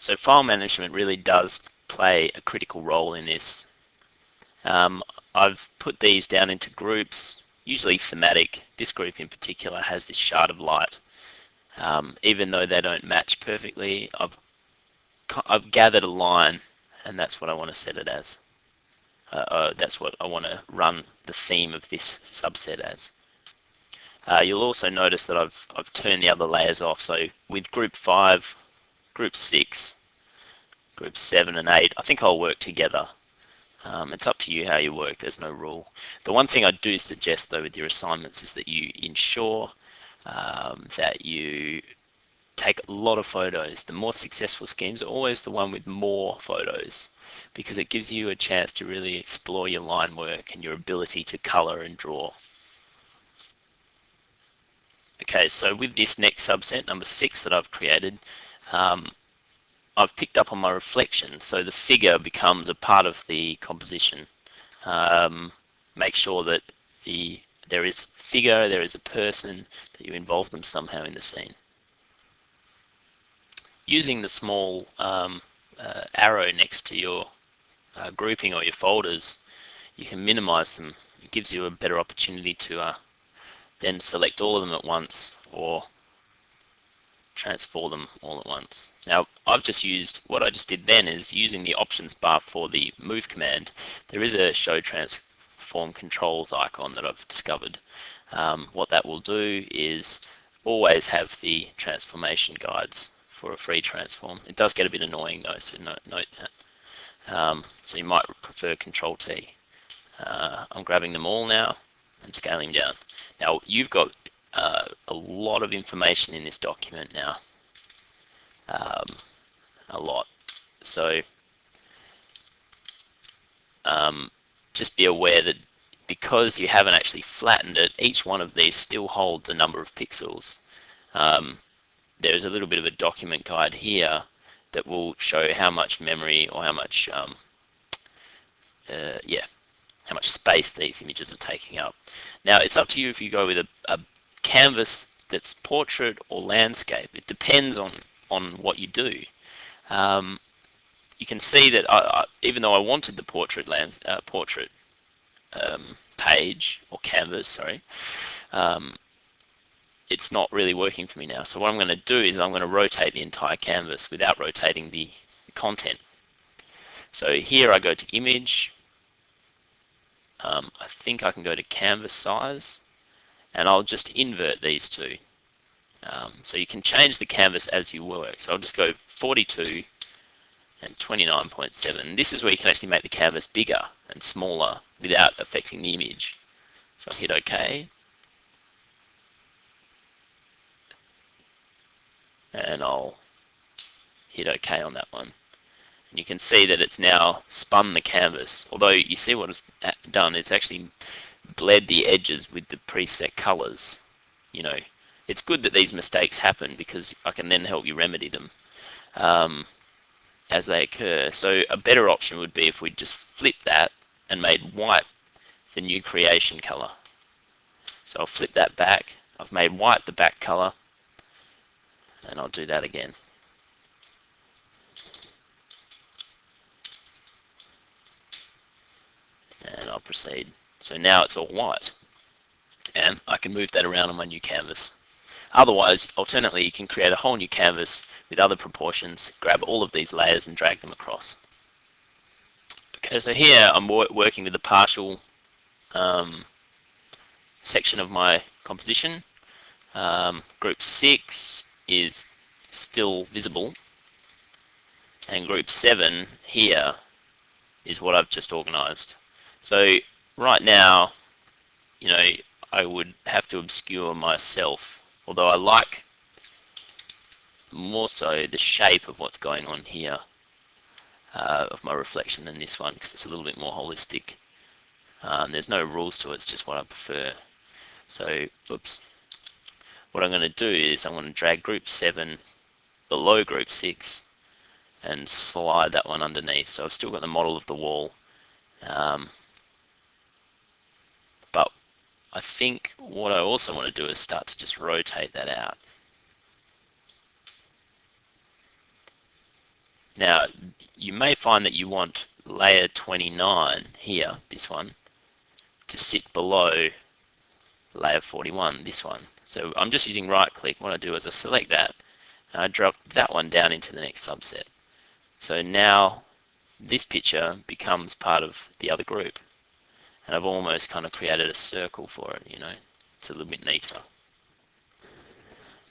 So file management really does play a critical role in this. I've put these down into groups, usually thematic. This group in particular has this shard of light. Even though they don't match perfectly, I've gathered a line, and that's what I want to set it as. That's what I want to run the theme of this subset as. You'll also notice that I've turned the other layers off. So with group 5, group 6, group 7 and 8, I think I'll work together. It's up to you how you work, there's no rule. The one thing I do suggest though with your assignments is that you ensure that you take a lot of photos. The more successful schemes are always the one with more photos, because it gives you a chance to really explore your line work and your ability to color and draw. Okay, so with this next subset, number 6 that I've created, I've picked up on my reflection, so the figure becomes a part of the composition. Make sure that there is figure, there is a person, that you involve them somehow in the scene. Using the small arrow next to your grouping or your folders, you can minimize them. It gives you a better opportunity to then select all of them at once or transform them all at once. Now I've just used, what I just did then is using the options bar for the move command, there is a show transform controls icon that I've discovered. What that will do is always have the transformation guides for a free transform. It does get a bit annoying though, so note that. So you might prefer Control T. I'm grabbing them all now and scaling down. Now you've got a lot of information in this document now, a lot. So just be aware that because you haven't actually flattened it, each one of these still holds a number of pixels. There's a little bit of a document guide here that will show how much memory or how much how much space these images are taking up. Now it's up to you if you go with a canvas that's portrait or landscape. It depends on what you do. You can see that even though I wanted the portrait page or canvas, sorry, it's not really working for me now. So what I'm going to do is I'm going to rotate the entire canvas without rotating the content. So here I go to image. I think I can go to canvas size, and I'll just invert these two. So you can change the canvas as you work. So I'll just go 42 and 29.7. This is where you can actually make the canvas bigger and smaller without affecting the image. So I'll hit OK. And I'll hit OK on that one. And you can see that it's now spun the canvas. Although you see what it's done, it's actually bled the edges with the preset colors. You know, it's good that these mistakes happen because I can then help you remedy them as they occur. So a better option would be if we just flipped that and made white the new creation color. So I'll flip that back. I've made white the back color, and I'll do that again. And I'll proceed. So now it's all white, and I can move that around on my new canvas. Otherwise, alternately, you can create a whole new canvas with other proportions, grab all of these layers and drag them across. Okay, so here I'm working with the partial section of my composition. Group 6 is still visible, and group 7 here is what I've just organized. So right now, you know, I would have to obscure myself, although I like more so the shape of what's going on here of my reflection than this one, because it's a little bit more holistic. There's no rules to it, it's just what I prefer. So, oops. What I'm going to do is I'm going to drag group 7 below group 6 and slide that one underneath. So I've still got the model of the wall. But I think what I also want to do is start to just rotate that out. Now, you may find that you want layer 29 here, this one, to sit below layer 41, this one. So I'm just using right click. What I do is I select that and I drop that one down into the next subset. So now this picture becomes part of the other group. And I've almost kind of created a circle for it, you know. It's a little bit neater.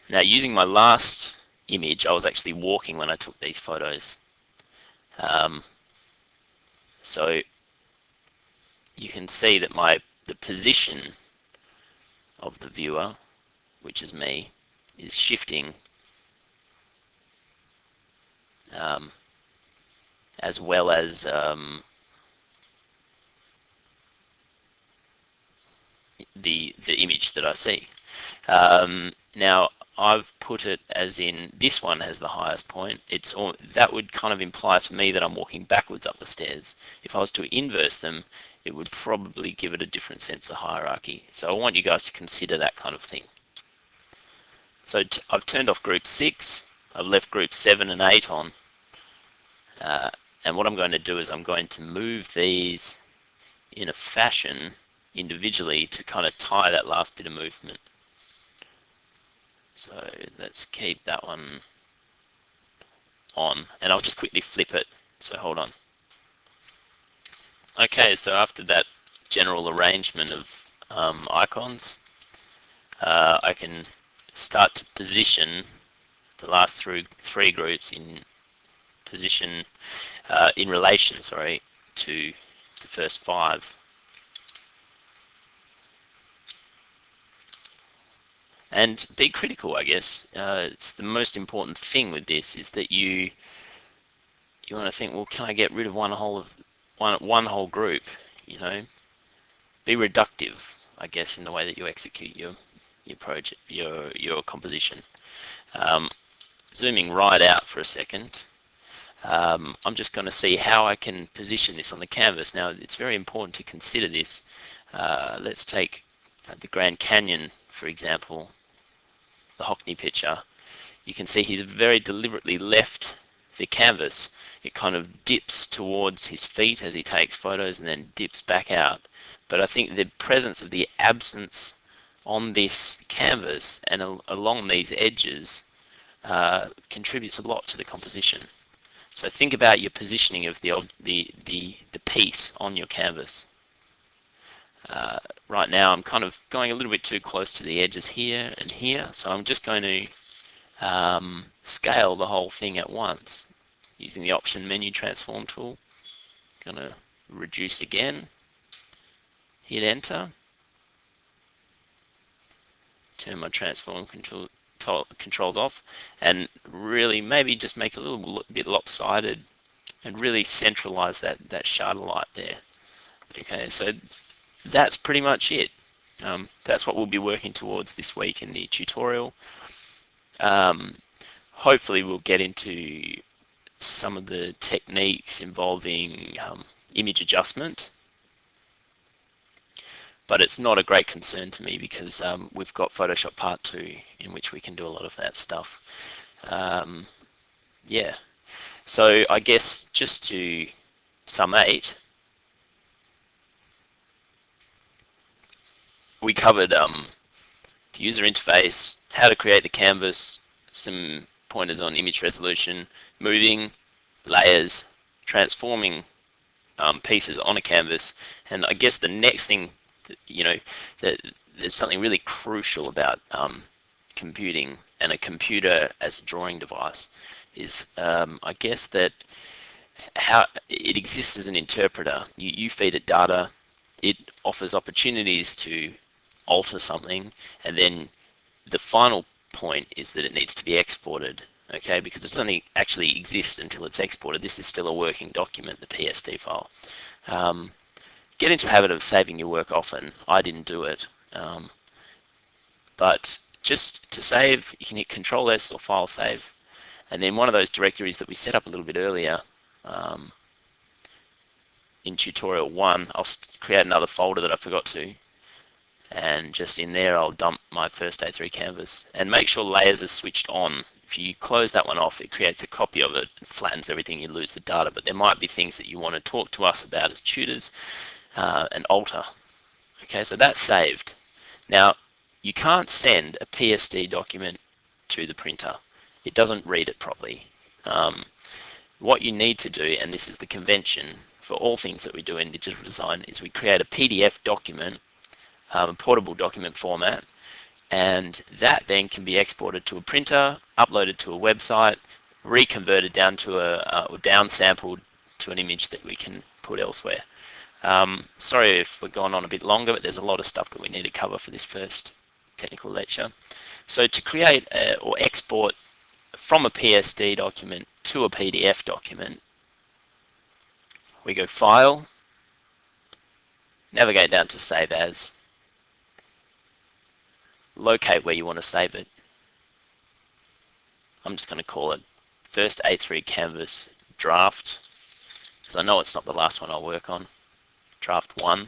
Now, using my last image, I was actually walking when I took these photos. So you can see that the position of the viewer, which is me, is shifting, um, as well as the image that I see. Now I've put it as in this one has the highest point. It's all, that would kind of imply to me that I'm walking backwards up the stairs. If I was to inverse them, it would probably give it a different sense of hierarchy. So I want you guys to consider that kind of thing. So I've turned off group 6, I've left group 7 and 8 on, and what I'm going to do is I'm going to move these in a fashion individually to kind of tie that last bit of movement. So let's keep that one on, and I'll just quickly flip it, so hold on. Okay, so after that general arrangement of icons, I can start to position the last three groups in position, in relation, sorry, to the first 5. And be critical, I guess. It's the most important thing with this is that you want to think, well, can I get rid of one whole group? You know, be reductive, I guess, in the way that you execute your project, your composition. Zooming right out for a second, I'm just going to see how I can position this on the canvas. Now, it's very important to consider this. Let's take the Grand Canyon, for example, the Hockney picture. You can see he's very deliberately left the canvas. It kind of dips towards his feet as he takes photos and then dips back out. But I think the presence of the absence on this canvas and along these edges contributes a lot to the composition. So think about your positioning of the piece on your canvas. Right now I'm kind of going a little bit too close to the edges here and here, so I'm just going to scale the whole thing at once using the option menu transform tool. Gonna reduce again, hit enter, turn my transform controls off, and really maybe just make it a little bit lopsided and really centralize that shutter light there. Okay, so that's pretty much it. That's what we'll be working towards this week in the tutorial. Hopefully we'll get into some of the techniques involving image adjustment, but it's not a great concern to me because we've got Photoshop Part 2 in which we can do a lot of that stuff. Yeah, so I guess just to summate, we covered the user interface, how to create the canvas, some pointers on image resolution, moving, layers, transforming pieces on a canvas, and I guess the next thing, you know, that there's something really crucial about computing and a computer as a drawing device is I guess that how it exists as an interpreter. You feed it data, it offers opportunities to alter something, and then the final point is that it needs to be exported, okay, because it doesn't actually exist until it's exported. This is still a working document, the PSD file. Get into a habit of saving your work often. I didn't do it, but just to save, you can hit Control S or File Save, and then one of those directories that we set up a little bit earlier in tutorial 1, I'll create another folder that I forgot to, and just in there I'll dump my first day 3 canvas, and make sure layers are switched on If you close that one off, it creates a copy of it, flattens everything, you lose the data, but there might be things that you want to talk to us about as tutors and alter. Okay, so that's saved. Now, you can't send a PSD document to the printer. It doesn't read it properly. What you need to do, and this is the convention for all things that we do in digital design, is we create a PDF document, a portable document format, and that then can be exported to a printer, uploaded to a website, reconverted down to or downsampled to an image that we can put elsewhere. Sorry if we're going on a bit longer, but there's a lot of stuff that we need to cover for this first technical lecture. So to create or export from a PSD document to a PDF document, we go File, navigate down to Save As, locate where you want to save it. I'm just going to call it First A3 Canvas Draft, because I know it's not the last one I'll work on. Draft 1.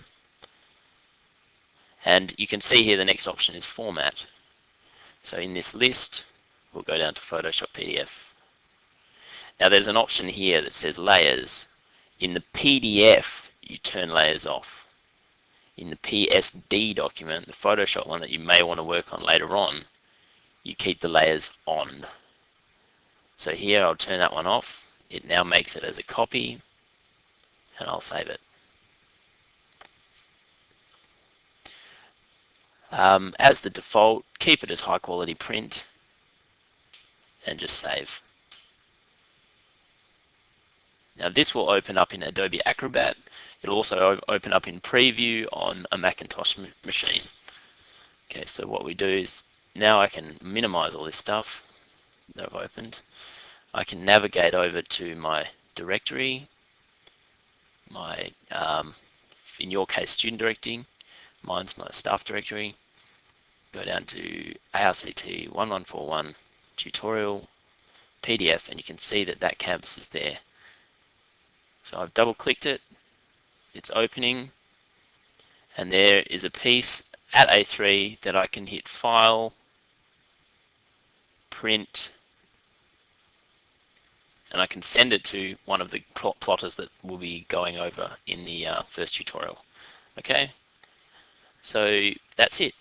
And you can see here the next option is Format. So in this list, we'll go down to Photoshop PDF. Now there's an option here that says Layers. In the PDF, you turn layers off. In the PSD document, the Photoshop one that you may want to work on later on, you keep the layers on. So here I'll turn that one off. It now makes it as a copy, and I'll save it. As the default, keep it as high quality print, and just save. Now this will open up in Adobe Acrobat. It'll also open up in Preview on a Macintosh machine. Okay, so what we do is, now I can minimize all this stuff that I've opened. I can navigate over to my directory, my, in your case, student directing. Mine's my staff directory. Go down to ARCT 1141 tutorial PDF, and you can see that that canvas is there. So I've double clicked it, it's opening, and there is a piece at A3 that I can hit File, Print, and I can send it to one of the plotters that we'll be going over in the first tutorial. Okay, so that's it.